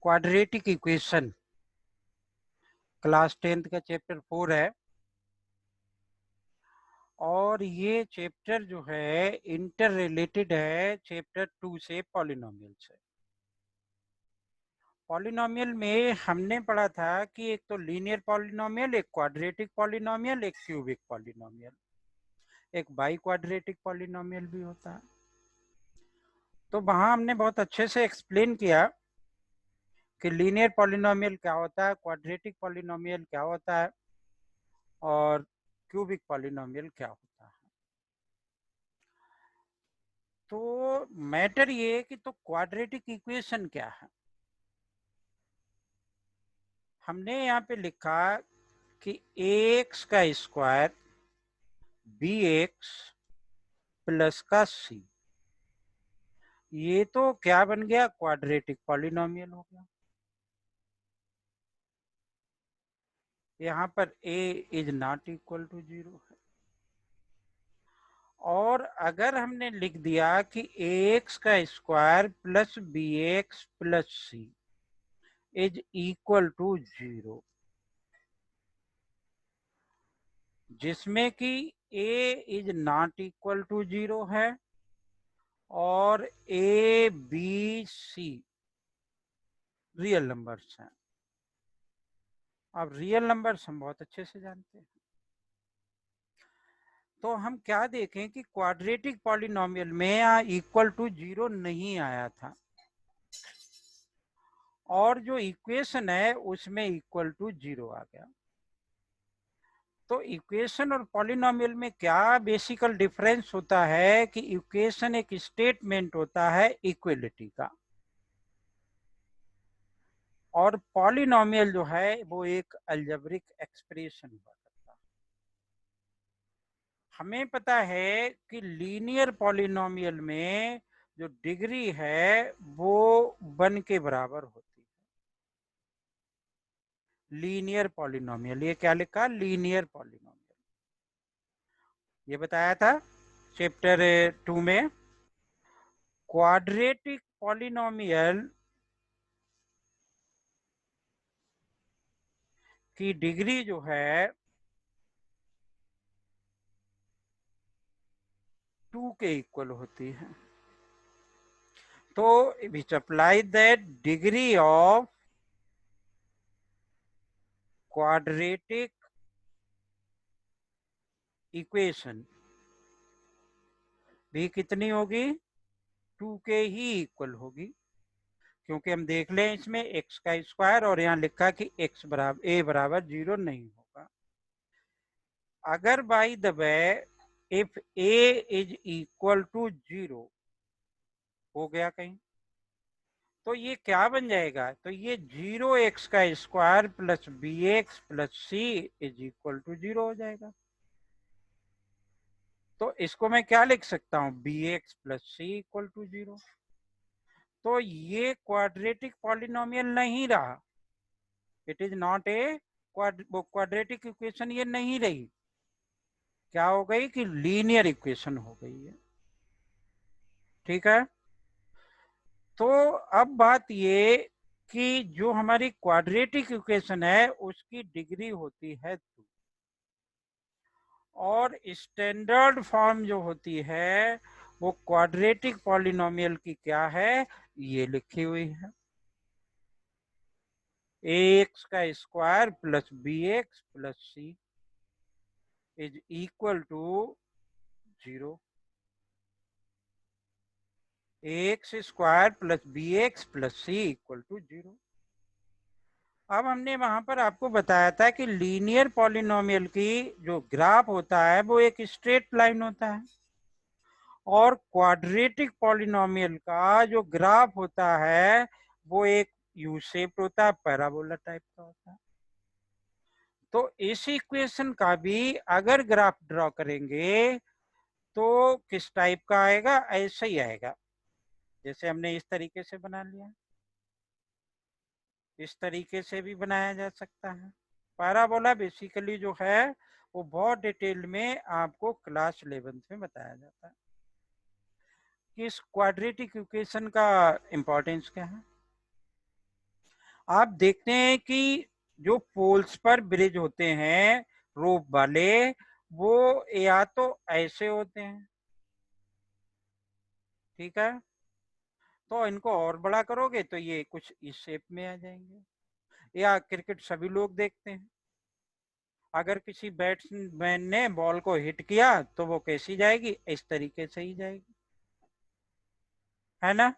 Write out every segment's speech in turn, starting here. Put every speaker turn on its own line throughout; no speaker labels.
Quadratic equation class 10th का chapter 4 है और ये चैप्टर जो है इंटर रिलेटेड है चैप्टर 2 से, पॉलिनोमियल से। पॉलिनोमियल में हमने पढ़ा था कि एक तो लीनियर पॉलिनोमियल, एक क्वाड्रेटिक पॉलिनोमियल, एक क्यूबिक पॉलिनोमियल, एक बाई क्वाड्रेटिक पॉलिनोमियल भी होता है। तो वहां हमने बहुत अच्छे से एक्सप्लेन किया कि लीनियर पॉलिनोमियल क्या होता है, क्वाड्रेटिक पॉलिनोमियल क्या होता है और क्यूबिक पॉलिनोमियल क्या होता है। तो मैटर ये है कि तो क्वाड्रेटिक इक्वेशन क्या है। हमने यहाँ पे लिखा कि एक्स का स्क्वायर बी एक्स प्लस का सी, ये तो क्या बन गया, क्वाड्रेटिक पॉलिनोमियल हो गया। यहाँ पर a is not equal to 0 है। और अगर हमने लिख दिया कि एक्स का square plus b x plus c is equal to 0, जिसमें कि a is not equal to 0 है और a b c real numbers हैं। अब रियल नंबर्स हम बहुत अच्छे से जानते हैं। तो हम क्या देखें कि क्वाड्रेटिक पॉलिनोमियल में इक्वल टू 0 नहीं आया था और जो इक्वेशन है उसमें इक्वल टू 0 आ गया। तो इक्वेशन और पॉलिनोमियल में क्या बेसिकल डिफरेंस होता है कि इक्वेशन एक स्टेटमेंट होता है इक्वलिटी का और पॉलिनोमियल जो है वो एक अलजेब्रिक एक्सप्रेशन हुआ करता है। हमें पता है कि लीनियर पॉलिनोमियल में जो डिग्री है वो 1 के बराबर होती है। लीनियर पॉलिनोमियल, ये क्या लिखा, लीनियर पॉलिनोमियल, ये बताया था चैप्टर 2 में। क्वाड्रेटिक पॉलिनोमियल की डिग्री जो है 2 के इक्वल होती है। तो which apply that degree of quadratic equation भी कितनी होगी, 2 के ही इक्वल होगी। क्योंकि हम देख लें इसमें x का स्क्वायर और यहाँ लिखा कि x बराबर a बराबर 0 नहीं होगा। अगर by the way if a is equal to 0 हो गया कहीं, तो ये क्या बन जाएगा, तो ये 0x का square plus b x plus c is equal to 0 हो जाएगा। तो इसको मैं क्या लिख सकता हूँ, b x plus c equal to 0। तो ये क्वाड्रेटिक पॉलिनोमियल नहीं रहा, it is not a quadratic equation, ये नहीं रही, क्या हो गई कि लीनियर इक्वेशन हो गई है। ठीक है। तो अब बात ये कि जो हमारी क्वाड्रेटिक इक्वेशन है उसकी डिग्री होती है 2 और स्टैंडर्ड फॉर्म जो होती है वो क्वाड्रेटिक पॉलिनोमियल की क्या है, ये लिखी हुई है, एक्स का square plus b x plus c is equal to 0। X square plus b x plus c equal to 0। अब हमने वहां पर आपको बताया था कि लीनियर पॉलिनोमियल की जो ग्राफ होता है वो एक स्ट्रेट लाइन होता है और क्वाड्रेटिक पॉलिनोमियल का जो ग्राफ होता है वो एक यू शेप्ड होता है, पैराबोला टाइप का होता है। तो इस इक्वेशन का भी अगर ग्राफ ड्रॉ करेंगे तो किस टाइप का आएगा, ऐसे ही आएगा जैसे हमने इस तरीके से बना लिया, इस तरीके से भी बनाया जा सकता है। पैराबोला बेसिकली जो है वो बहुत डिटेल में आपको क्लास 11th में बताया जाता है कि इस क्वाड्रेटिक इक्वेशन का इंपॉर्टेंस क्या है। आप देखते हैं कि जो पोल्स पर ब्रिज होते हैं रोप वाले, वो या तो ऐसे होते हैं, ठीक है, तो इनको और बड़ा करोगे तो ये कुछ इस शेप में आ जाएंगे। या क्रिकेट सभी लोग देखते हैं, अगर किसी बैट्समैन ने बॉल को हिट किया तो वो कैसी जाएगी, इस तरीके से ही जाएगी, है ना।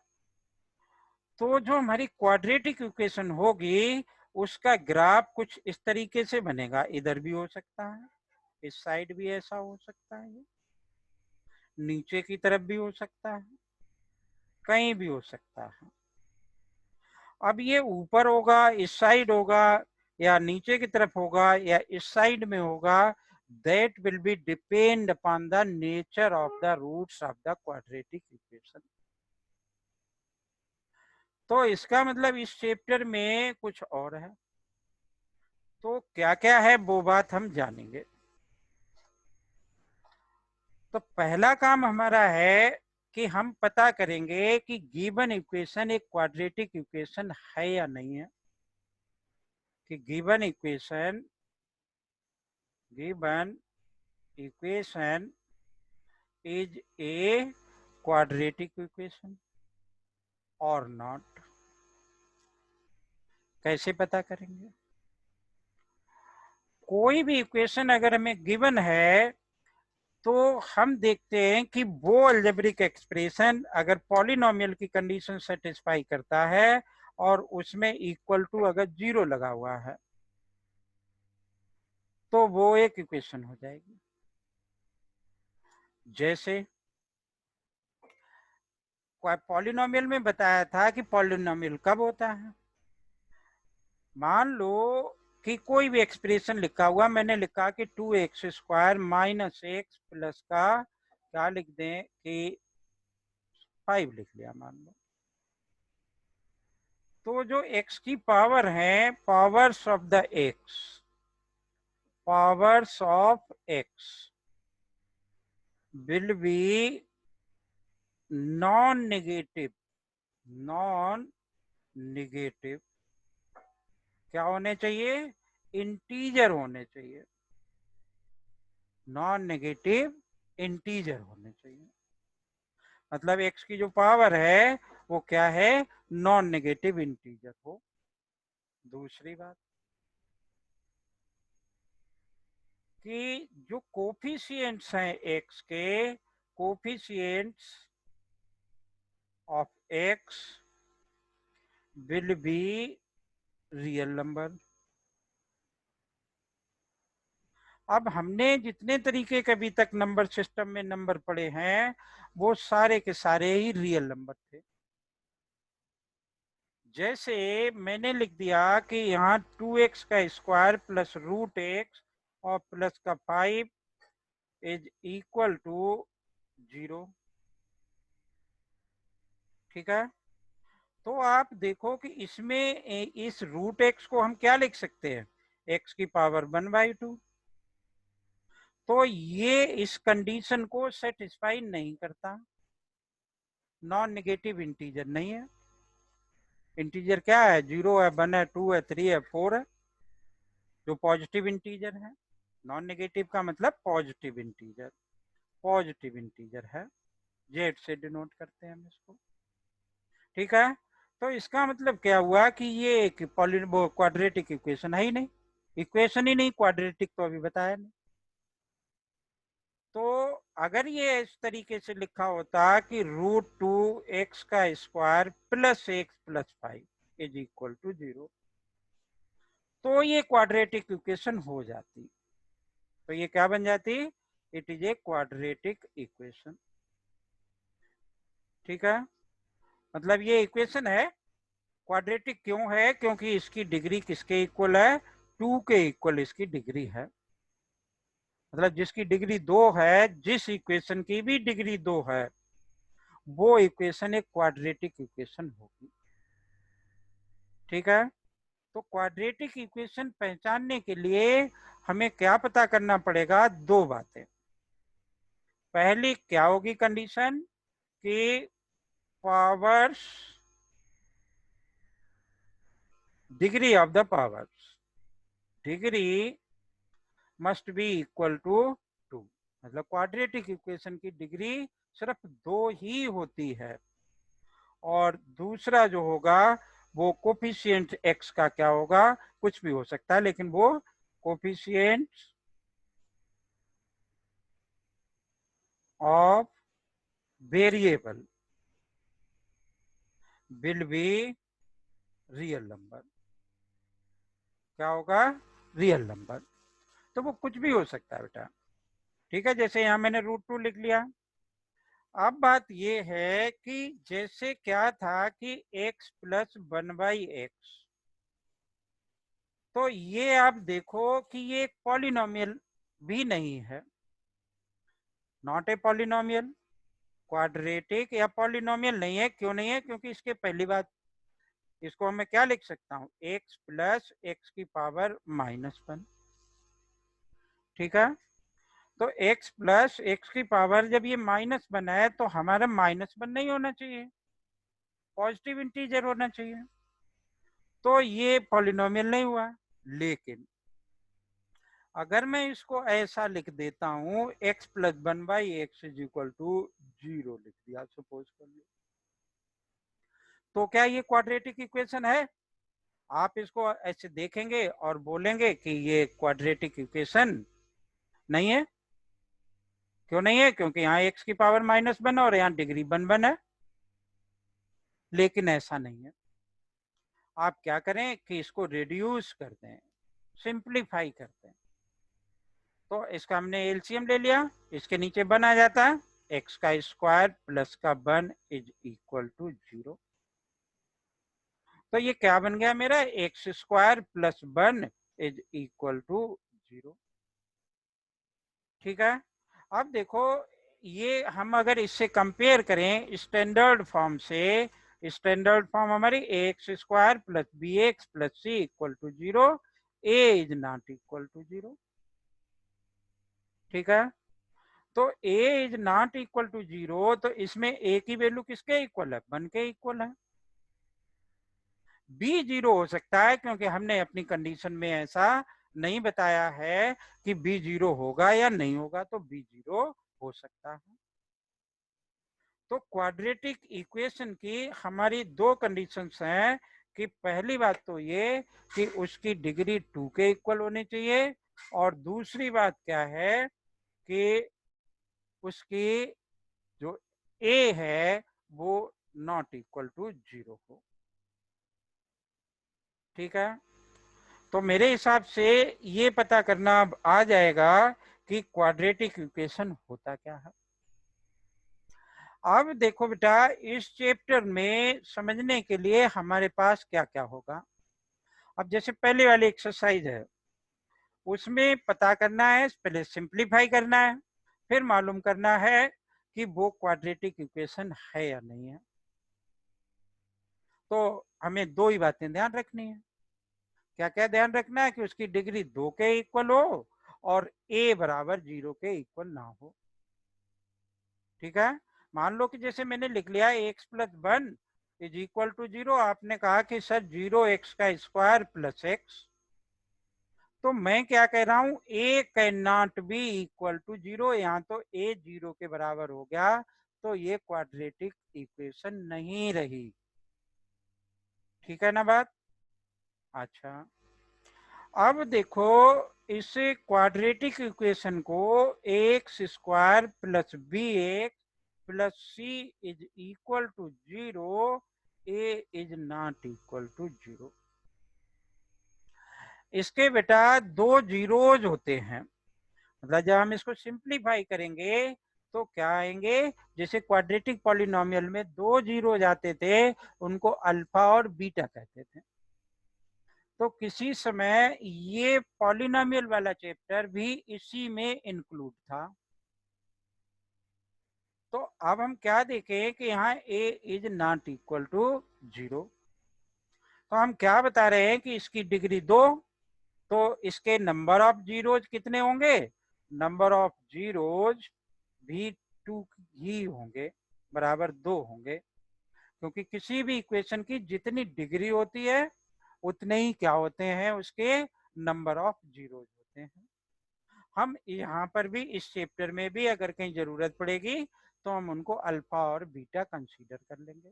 तो जो हमारी क्वाड्रेटिक इक्वेशन होगी उसका ग्राफ कुछ इस तरीके से बनेगा, इधर भी हो सकता है, इस साइड भी ऐसा हो सकता है, नीचे की तरफ भी हो सकता है, कहीं भी हो सकता है। अब ये ऊपर होगा, इस साइड होगा, या नीचे की तरफ होगा, या इस साइड में होगा, that will be depend upon the nature of the roots of the quadratic equation। तो इसका मतलब इस चैप्टर में कुछ और है, तो क्या क्या है वो बात हम जानेंगे। तो पहला काम हमारा है कि हम पता करेंगे कि गिवन इक्वेशन एक क्वाड्रेटिक इक्वेशन है या नहीं है, कि given equation is a quadratic equation or not। कैसे पता करेंगे, कोई भी इक्वेशन अगर हमें गिवन है तो हम देखते हैं कि वो अलजेब्रिक एक्सप्रेशन अगर पॉलिनोमियल की कंडीशन सेटिस्फाई करता है और उसमें इक्वल टू अगर 0 लगा हुआ है तो वो एक इक्वेशन हो जाएगी। जैसे पॉलिनोमियल में बताया था कि पॉलिनोमियल कब होता है, मान लो कि कोई भी एक्सप्रेशन लिखा हुआ, मैंने लिखा कि 2x² माइनस एक्स प्लस का क्या लिख दें कि 5 लिख लिया मान लो, तो जो x की पावर है, powers of the x will be non negative क्या होने चाहिए, इंटीजर होने चाहिए, नॉन नेगेटिव इंटीजर होने चाहिए। मतलब x की जो पावर है वो क्या है, नॉन नेगेटिव इंटीजर हो। दूसरी बात कि जो कोफिशिएंट्स हैं x के, coefficients of x will be real number. अब हमने जितने तरीके के अभी तक नंबर सिस्टम में नंबर पढ़े हैं वो सारे के सारे ही रियल नंबर थे। जैसे मैंने लिख दिया कि यहाँ 2x का स्क्वायर प्लस रूट एक्स और प्लस का 5 इज इक्वल टू 0, ठीक है। तो आप देखो कि इसमें इस रूट एक्स को हम क्या लिख सकते हैं, x की पावर 1/2। तो ये इस कंडीशन को सेटिस्फाई नहीं करता, नॉन नेगेटिव इंटीजर नहीं है। इंटीजर क्या है, 0 है, 1 है, 2 है, 3 है, 4 है, जो पॉजिटिव इंटीजर है। नॉन नेगेटिव का मतलब पॉजिटिव इंटीजर, पॉजिटिव इंटीजर है, जेड से डिनोट करते हैं हम इसको, ठीक है। तो इसका मतलब क्या हुआ कि ये एक क्वाड्रेटिक इक्वेशन है ही नहीं, इक्वेशन ही नहीं, क्वाड्रेटिक तो अभी बताया नहीं। तो अगर ये इस तरीके से लिखा होता कि √2x का square plus x plus 5 is equal to 0, तो ये क्वाड्रेटिक इक्वेशन हो जाती। तो ये क्या बन जाती, it is a quadratic equation, ठीक है। मतलब ये इक्वेशन है, क्वाड्रेटिक क्यों है, क्योंकि इसकी डिग्री किसके इक्वल है, 2 के इक्वल इसकी डिग्री है। मतलब जिसकी डिग्री 2 है, जिस इक्वेशन की भी डिग्री 2 है, वो इक्वेशन एक क्वाड्रेटिक इक्वेशन होगी, ठीक है। तो क्वाड्रेटिक इक्वेशन पहचानने के लिए हमें क्या पता करना पड़ेगा, दो बातें। पहली क्या होगी कंडीशन कि powers degree of the powers, degree must be equal to 2, मतलब क्वाड्रेटिक इक्वेशन की डिग्री सिर्फ 2 ही होती है। और दूसरा जो होगा वो कोफिशिएंट x का क्या होगा, कुछ भी हो सकता है, लेकिन वो coefficient of variable will be real number. क्या होगा, रियल नंबर। तो वो कुछ भी हो सकता है बेटा, ठीक है। जैसे यहां मैंने √2 लिख लिया। अब बात ये है कि जैसे क्या था कि x प्लस 1/x, तो ये आप देखो कि ये एक पॉलिनोमियल भी नहीं है, नॉट ए पॉलिनोमियल, क्वाड्रेटिक या पॉलिनोमियल नहीं है। क्यों नहीं है, क्योंकि इसके पहली बात, इसको मैं क्या लिख सकता हूँ, x प्लस x की पावर -1, ठीक है। तो x प्लस x की पावर जब ये -1 है तो हमारा -1 नहीं होना चाहिए, पॉजिटिव इंटीजर होना चाहिए, तो ये पॉलिनोमियल नहीं हुआ। लेकिन अगर मैं इसको ऐसा लिख देता हूं, x प्लस 1/x इज इक्वल टू 0 लिख दिया सपोज कर लो, तो क्या ये क्वाड्रेटिक इक्वेशन है? आप इसको ऐसे देखेंगे और बोलेंगे कि ये क्वाड्रेटिक इक्वेशन नहीं है। क्यों नहीं है? क्योंकि यहाँ x की पावर -1 और यहाँ डिग्री 1 है। लेकिन ऐसा नहीं है, आप क्या करें कि इसको रिड्यूस कर दें, सिंप्लीफाई करते हैं। तो इसका हमने एलसीएम ले लिया, इसके नीचे 1 आ जाता है, एक्स का स्क्वायर प्लस का 1 इज इक्वल टू 0। तो ये क्या बन गया मेरा, x square plus 1 is equal to 0, ठीक है। अब देखो, ये हम अगर इससे कंपेयर करें स्टैंडर्ड फॉर्म से, स्टैंडर्ड फॉर्म हमारी x square plus b x plus c equal to 0, a is not equal to 0, ठीक है। तो a is not equal to 0, तो इसमें a की वैल्यू किसके इक्वल है, 1 के इक्वल है। b 0 हो सकता है क्योंकि हमने अपनी कंडीशन में ऐसा नहीं बताया है कि b 0 होगा या नहीं होगा, तो b 0 हो सकता है। तो क्वाड्रेटिक इक्वेशन की हमारी दो कंडीशंस हैं कि पहली बात तो ये कि उसकी डिग्री 2 के इक्वल होनी चाहिए, और दूसरी बात क्या है कि उसकी जो a है वो नॉट इक्वल टू 0 हो, ठीक है। तो मेरे हिसाब से ये पता करना अब आ जाएगा कि क्वाड्रेटिक इक्वेशन होता क्या है। अब देखो बेटा, इस चैप्टर में समझने के लिए हमारे पास क्या क्या होगा। अब जैसे पहले वाली एक्सरसाइज है, उसमें पता करना है, पहले सिंप्लीफाई करना है, फिर मालूम करना है कि वो क्वाड्रेटिक इक्वेशन है या नहीं है। तो हमें दो ही बातें ध्यान रखनी है। क्या क्या ध्यान रखना है कि उसकी डिग्री 2 के इक्वल हो और a बराबर 0 के इक्वल ना हो, ठीक है। मान लो कि जैसे मैंने लिख लिया x plus 1 is equal to 0, आपने कहा कि सर 0x का स्क्वायर प्लस x, तो मैं क्या कह रहा हूं, a can not be equal to 0, यहाँ तो a 0 के बराबर हो गया, तो ये क्वाड्रेटिक इक्वेशन नहीं रही, ठीक है ना बात। अच्छा, अब देखो, इस क्वाड्रेटिक इक्वेशन को x square plus b x plus c is equal to 0, a is not equal to 0। इसके बेटा दो जीरोज होते हैं, मतलब जब हम इसको सिंप्लीफाई करेंगे तो क्या आएंगे, जैसे क्वाड्रेटिक पॉलिनोमियल में दो जीरो जाते थे, उनको अल्फा और बीटा कहते थे। तो किसी समय ये पॉलिनोमियल वाला चैप्टर भी इसी में इंक्लूड था। तो अब हम क्या देखें कि यहाँ a is not equal to 0, तो हम क्या बता रहे हैं कि इसकी डिग्री 2, तो इसके नंबर ऑफ जीरोज कितने होंगे, नंबर ऑफ जीरोज भी 2 ही होंगे, बराबर 2 होंगे, क्योंकि किसी भी इक्वेशन की जितनी डिग्री होती है उतने ही क्या होते हैं, उसके नंबर ऑफ जीरोज होते हैं। हम यहाँ पर भी इस चैप्टर में भी अगर कहीं जरूरत पड़ेगी तो हम उनको अल्फा और बीटा कंसीडर कर लेंगे।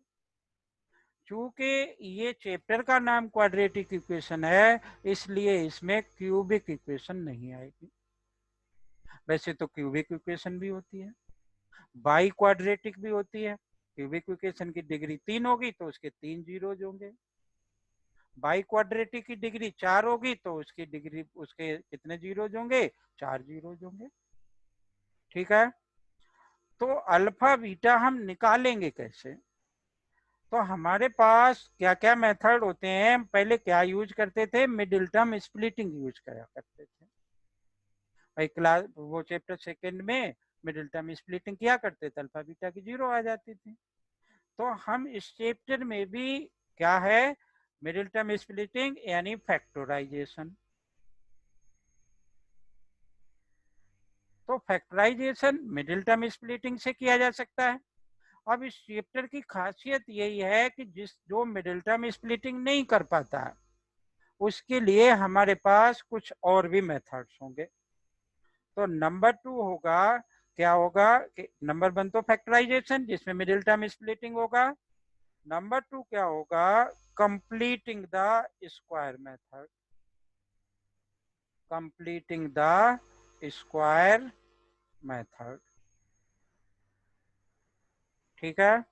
चूंकि ये चैप्टर का नाम क्वाड्रेटिक इक्वेशन है, इसलिए इसमें क्यूबिक इक्वेशन नहीं आएगी। वैसे तो क्यूबिक इक्वेशन भी होती है, बाई क्वाड्रेटिक भी होती है। क्यूबिक इक्वेशन की डिग्री 3 होगी तो उसके 3 जीरोज होंगे, बाई क्वाड्रेटिक की डिग्री 4 होगी तो उसकी डिग्री, उसके कितने जीरोज होंगे, 4 जीरोज होंगे। ठीक है, तो अल्फा बीटा हम निकालेंगे कैसे? तो हमारे पास क्या क्या मेथड होते हैं। पहले क्या यूज करते थे, मिडिल टर्म स्प्लिटिंग यूज करा करते थे भाई। क्लास वो चैप्टर सेकंड में मिडिल टर्म स्प्लिटिंग किया करते थे, अल्फा बीटा की जीरो आ जाती थी। तो हम इस चैप्टर में भी क्या है, मिडिल टर्म स्प्लिटिंग यानी फैक्टराइजेशन। तो फैक्टराइजेशन मिडिल टर्म स्प्लिटिंग से किया जा सकता है। अब इस चैप्टर की खासियत यही है कि जो मिडिल टर्म स्प्लिटिंग नहीं कर पाता है, उसके लिए हमारे पास कुछ और भी मेथड्स होंगे। तो नंबर 2 होगा, क्या होगा कि नंबर 1 तो फैक्टराइजेशन जिसमें मिडिल टर्म स्प्लिटिंग होगा। नंबर 2 क्या होगा, completing the square method, completing the square method. ठीक है,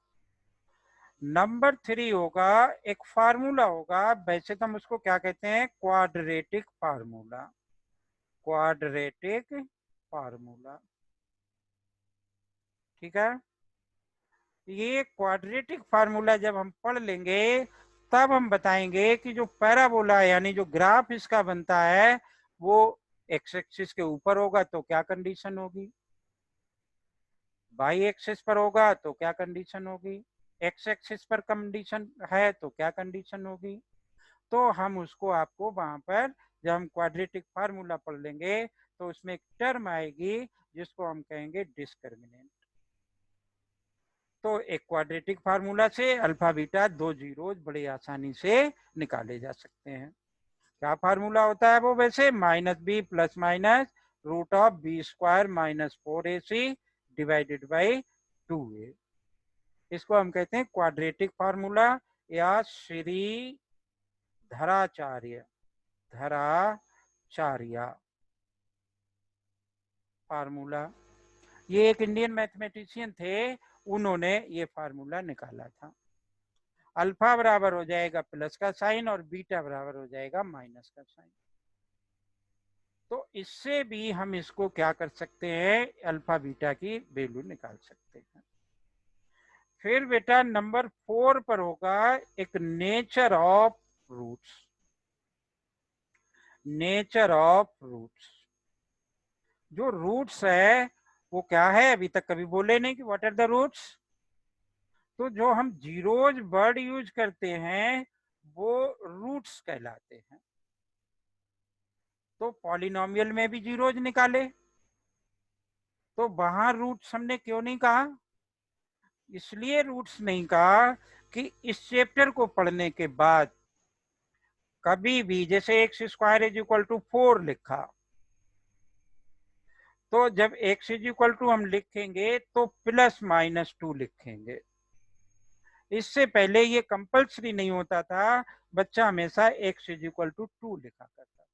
नंबर 3 होगा, एक फार्मूला होगा, वैसे तो हम उसको क्या कहते हैं, क्वाड्रेटिक फार्मूला, क्वाड्रेटिक फार्मूला। ठीक है, ये क्वाड्रेटिक फार्मूला जब हम पढ़ लेंगे तब हम बताएंगे कि जो पैराबोला यानी जो ग्राफ इसका बनता है वो एक्स एक्सिस के ऊपर होगा तो क्या कंडीशन होगी, वाई एक्सिस पर होगा तो क्या कंडीशन होगी, एक्स एक्सिस पर कंडीशन है तो क्या कंडीशन होगी। तो हम उसको आपको वहां पर जब हम क्वाड्रेटिक फार्मूला पढ़ लेंगे तो उसमें एक टर्म आएगी जिसको हम कहेंगे डिस्क्रिमिनेंट। तो एक क्वाड्रेटिक फार्मूला से अल्फा बीटा दो जीरोज बड़ी आसानी से निकाले जा सकते हैं। क्या फार्मूला होता है वो, वैसे minus b plus minus root of b square minus 4ac divided by 2a। इसको हम कहते हैं क्वाड्रेटिक फार्मूला या श्री धराचार्य, धराचार्य फार्मूला। ये एक इंडियन मैथमेटिशियन थे, उन्होंने ये फार्मूला निकाला था। अल्फा बराबर हो जाएगा प्लस का साइन और बीटा बराबर हो जाएगा माइनस का साइन। तो इससे भी हम इसको क्या कर सकते हैं, अल्फा बीटा की वैल्यू निकाल सकते हैं। फिर बेटा नंबर 4 पर होगा एक nature of roots, nature of roots. जो रूट्स है वो क्या है, अभी तक कभी बोले नहीं कि व्हाट आर द रूट्स। तो जो हम जीरोज वर्ड यूज करते हैं वो रूट्स कहलाते हैं। तो पॉलिनोमियल में भी जीरोज निकाले, तो वहां रूट्स हमने क्यों नहीं कहा, इसलिए रूट्स नहीं कहा कि इस चैप्टर को पढ़ने के बाद कभी भी जैसे x square is equal to 4 लिखा, तो जब एक्स इज इक्वल टू हम लिखेंगे तो प्लस माइनस 2 लिखेंगे। इससे पहले ये कंपल्सरी नहीं होता था, बच्चा हमेशा एक्स इज इक्वल टू 2 लिखा करता था।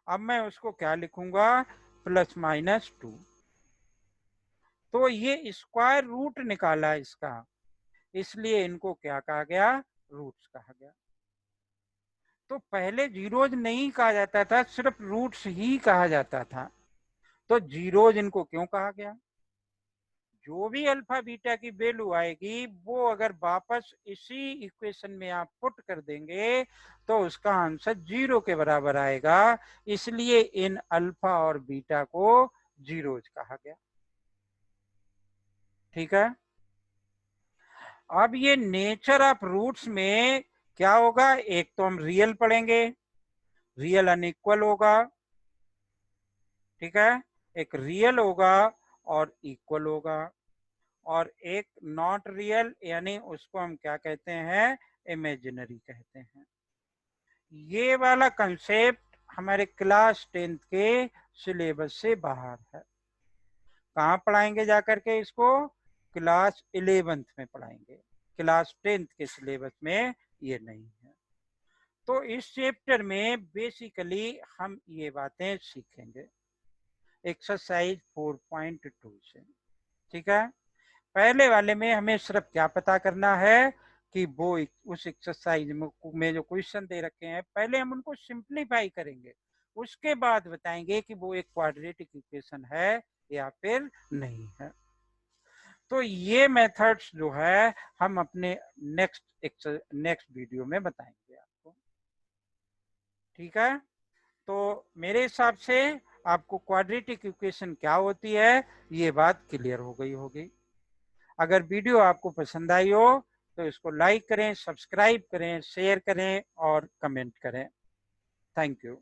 अब मैं उसको क्या लिखूंगा, प्लस माइनस 2। तो ये स्क्वायर रूट निकाला इसका, इसलिए इनको क्या कहा गया, रूट्स कहा गया। तो पहले जीरोज नहीं कहा जाता था, सिर्फ रूट्स ही कहा जाता था। तो जीरोज इनको क्यों कहा गया, जो भी अल्फा बीटा की वैल्यू आएगी वो अगर वापस इसी इक्वेशन में आप पुट कर देंगे तो उसका आंसर 0 के बराबर आएगा, इसलिए इन अल्फा और बीटा को जीरोज कहा गया। ठीक है, अब ये नेचर ऑफ रूट्स में क्या होगा, एक तो हम रियल पढ़ेंगे, रियल अनइक्वल होगा। ठीक है, एक रियल होगा और इक्वल होगा, और एक नॉट रियल यानी उसको हम क्या कहते हैं, इमेजिनरी कहते हैं। ये वाला कंसेप्ट हमारे क्लास 10th के सिलेबस से बाहर है। कहाँ पढ़ाएंगे जाकर के इसको? क्लास 11th में पढ़ाएंगे, क्लास 10th के सिलेबस में ये नहीं है। तो इस चैप्टर में बेसिकली हम ये बातें सीखेंगे एक्सरसाइज 4.2 से। ठीक है, पहले वाले में हमें सिर्फ क्या पता करना है कि वो उस एक्सरसाइज में जो क्वेश्चन दे रखे हैं पहले हम उनको सिंप्लीफाई करेंगे, उसके बाद बताएंगे कि वो एक क्वाड्रेटिक इक्वेशन है या फिर नहीं है। तो ये मेथड्स जो है हम अपने नेक्स्ट वीडियो में बताएंगे आपको। ठीक है, तो मेरे हिसाब से आपको क्वाड्रेटिक इक्वेशन क्या होती है ये बात क्लियर हो गई होगी। अगर वीडियो आपको पसंद आई हो तो इसको लाइक करें, सब्सक्राइब करें, शेयर करें और कमेंट करें। Thank you.